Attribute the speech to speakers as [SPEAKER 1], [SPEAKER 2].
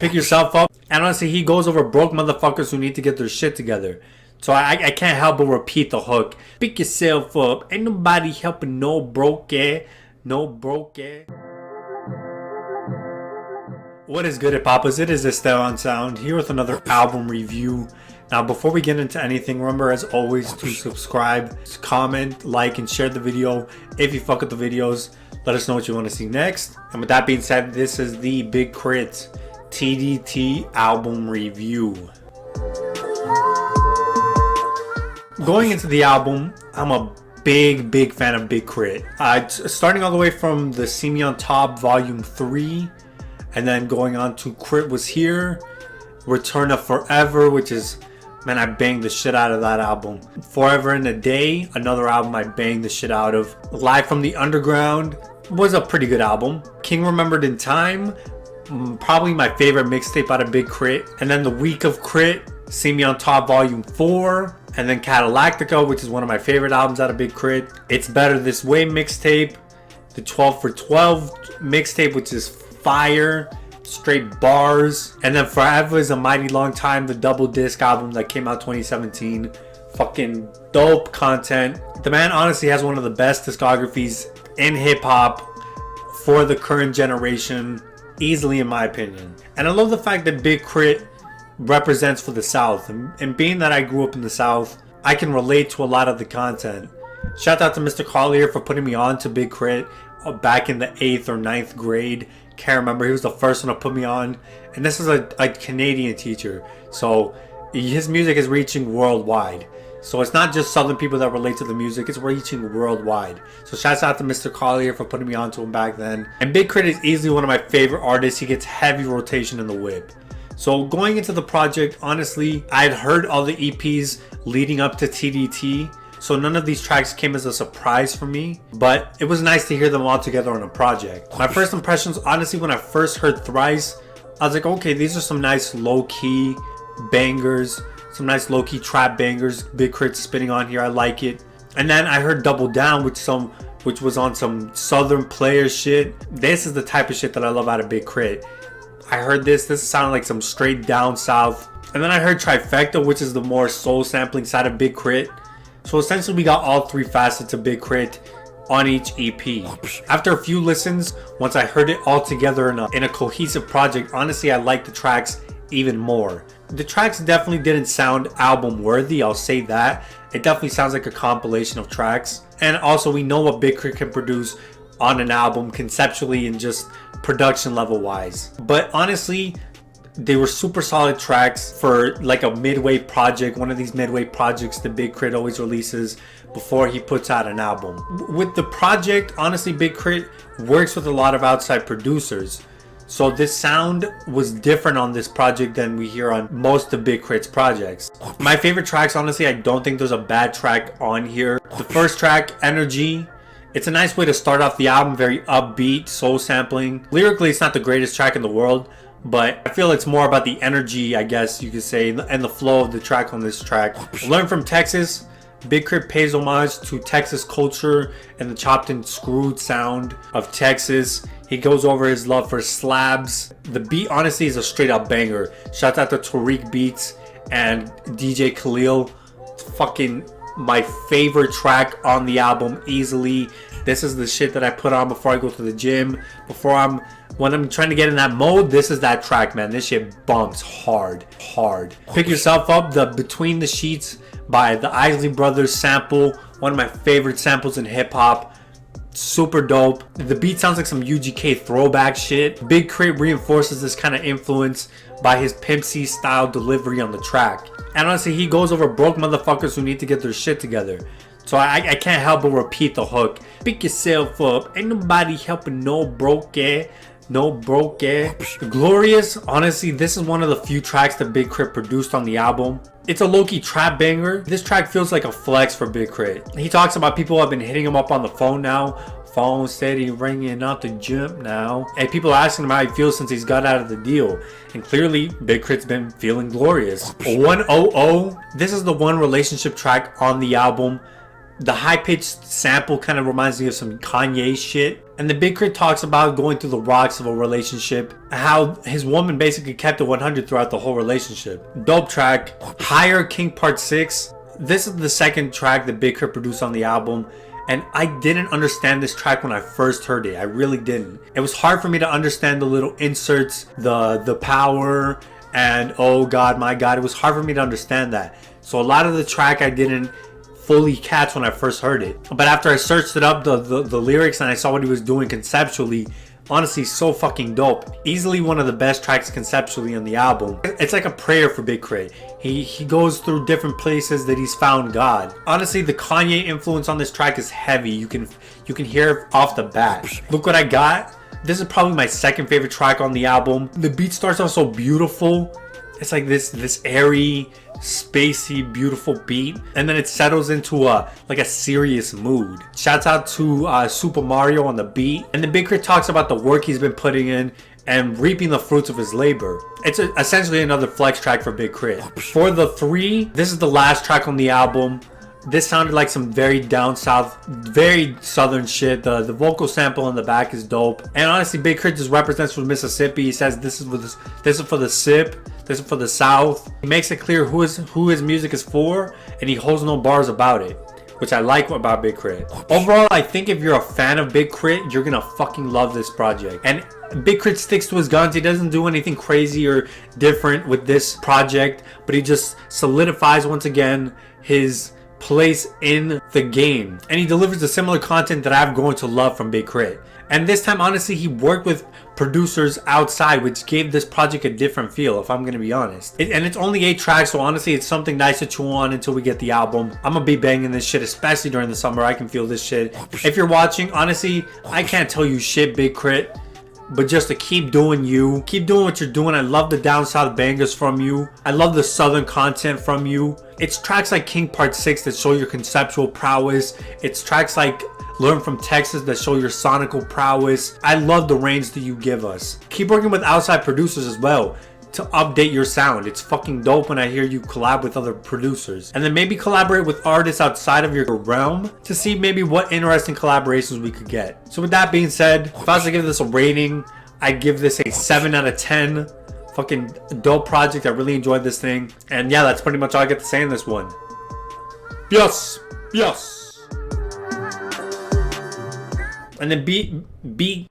[SPEAKER 1] Pick yourself up. And honestly, he goes over broke motherfuckers who need to get their shit together. So I can't help but repeat the hook. Pick yourself up. Ain't nobody helping no broke ass. No broke ass. What is good, HipHoppas? It is Esteban Xound here with another album review. Now, before we get into anything, remember as always to subscribe, comment, like, and share the video. If you fuck with the videos, let us know what you want to see next. And with that being said, this is the Big K.R.I.T TDT album review. Going into the album, I'm a big fan of Big K.R.I.T. Starting all the way from the See Me on Top Volume 3, and then going on to K.R.I.T Was Here, Return of Forever, which is, man, I banged the shit out of that album. Forever in a Day, another album I banged the shit out of. Live from the Underground was a pretty good album. King Remembered in Time, probably my favorite mixtape out of Big K.R.I.T. And then the week of K.R.I.T, See Me on Top Volume 4, and then Catalactica, which is one of my favorite albums out of Big K.R.I.T. It's Better This Way mixtape, the 12 for 12 mixtape, which is fire, straight bars, and then Forever Is a Mighty Long Time, the double disc album that came out 2017. Fucking dope content. The man honestly has one of the best discographies in hip hop for the current generation, easily in my opinion. And I love the fact that Big K.R.I.T represents for the South, and being that I grew up in the South, I can relate to a lot of the content. Shout out to Mr. Collier for putting me on to Big K.R.I.T back in the 8th or 9th grade. Can't remember, he was the first one to put me on, and this is a Canadian teacher, so his music is reaching worldwide. So it's not just Southern people that relate to the music, it's reaching worldwide. So shouts out to Mr. Collier for putting me on to him back then. And Big K.R.I.T is easily one of my favorite artists. He gets heavy rotation in the whip. So going into the project, honestly, I had heard all the EPs leading up to TDT, so none of these tracks came as a surprise for me, but it was nice to hear them all together on a project. My first impressions, honestly, when I first heard Thrice, I was like, okay, these are some nice low-key bangers, some nice low-key trap bangers Big K.R.I.T spinning on here. I like it. And then I heard Double Down, which was on some Southern player shit. This is the type of shit that I love out of Big K.R.I.T. I heard this sounded like some straight down south. And then I heard Trifecta, which is the more soul sampling side of Big K.R.I.T. So essentially we got all three facets of Big K.R.I.T on each EP. After a few listens, once I heard it all together in a cohesive project, honestly I liked the tracks even more. The tracks definitely didn't sound album worthy, I'll say that. It definitely sounds like a compilation of tracks. And also we know what Big K.R.I.T can produce on an album conceptually and just production level wise. But honestly, they were super solid tracks for like a midway project, one of these midway projects that Big K.R.I.T always releases before he puts out an album. With the project, honestly, Big K.R.I.T works with a lot of outside producers. So this sound was different on this project than we hear on most of Big K.R.I.T's projects. My favorite tracks, honestly, I don't think there's a bad track on here. The first track, Energy, it's a nice way to start off the album, very upbeat, soul sampling. Lyrically, it's not the greatest track in the world, but I feel it's more about the energy, I guess you could say, and the flow of the track on this track. Learn from Texas. Big K.R.I.T pays homage to Texas culture and the chopped and screwed sound of Texas. He goes over his love for slabs. The beat, honestly, is a straight up banger. Shout out to Tariq Beats and DJ Khalil. It's fucking my favorite track on the album easily. This is the shit that I put on before I go to the gym, when I'm trying to get in that mode. This is that track, man. This shit bumps hard. Pick Yourself Up, the Between the Sheets by the Isley Brothers sample, one of my favorite samples in hip hop. Super dope. The beat sounds like some UGK throwback shit. Big K.R.I.T reinforces this kind of influence by his Pimp C style delivery on the track. And honestly, he goes over broke motherfuckers who need to get their shit together. So I can't help but repeat the hook. Pick yourself up. Ain't nobody helping no broke ass. No broke ass. Glorious. Honestly, this is one of the few tracks that Big K.R.I.T produced on the album. It's a low-key trap banger. This track feels like a flex for Big K.R.I.T. He talks about people have been hitting him up on the phone now. Phone steady ringing out the jump now. And people are asking him how he feels since he's got out of the deal. And clearly, Big K.R.I.T's been feeling glorious. 100. This is the one relationship track on the album. The high-pitched sample kind of reminds me of some Kanye shit. And the Big K.R.I.T talks about going through the rocks of a relationship, how his woman basically kept it 100 throughout the whole relationship. Dope track. Higher King Part 6. This is the second track that Big K.R.I.T produced on the album. And I didn't understand this track when I first heard it. I really didn't. It was hard for me to understand the little inserts, the power, and oh god, my god. It was hard for me to understand that. So a lot of the track I didn't fully catch when I first heard it. But after I searched it up, the lyrics, and I saw what he was doing conceptually, honestly, so fucking dope. Easily one of the best tracks conceptually on the album. It's like a prayer for Big K.R.I.T. He goes through different places that he's found God. Honestly, the Kanye influence on this track is heavy. You can hear it off the bat. Look what I got. This is probably my second favorite track on the album. The beat starts off so beautiful. It's like this airy, spacey, beautiful beat, and then it settles into a serious mood. Shouts out to Super Mario on the beat. And then Big K.R.I.T talks about the work he's been putting in and reaping the fruits of his labor. It's essentially another flex track for Big K.R.I.T. For the 3, this is the last track on the album. This sounded like some very down south, very southern shit. The vocal sample in the back is dope. And honestly, Big K.R.I.T just represents from Mississippi. He says this is for the sip. This is for the South. He makes it clear who his music is for, and he holds no bars about it, which I like about Big K.R.I.T. Overall, I think if you're a fan of Big K.R.I.T, you're gonna fucking love this project. And Big K.R.I.T sticks to his guns. He doesn't do anything crazy or different with this project, but he just solidifies once again his place in the game, and he delivers the similar content that I've grown to love from Big K.R.I.T. And this time, honestly, he worked with producers outside, which gave this project a different feel, if I'm going to be honest. And it's only 8 tracks, so honestly, it's something nice to chew on until we get the album. I'm going to be banging this shit, especially during the summer. I can feel this shit. If you're watching, honestly, I can't tell you shit, Big K.R.I.T, but just to keep doing you. Keep doing what you're doing. I love the down south bangers from you. I love the southern content from you. It's tracks like King Part 6 that show your conceptual prowess. It's tracks like Learn from Texas that show your sonical prowess. I love the range that you give us. Keep working with outside producers as well to update your sound. It's fucking dope when I hear you collab with other producers. And then maybe collaborate with artists outside of your realm to see maybe what interesting collaborations we could get. So with that being said, if I was to give this a rating, I'd give this a 7 out of 10. Fucking dope project. I really enjoyed this thing. And yeah, that's pretty much all I get to say in this one. Yes. Yes. And then beat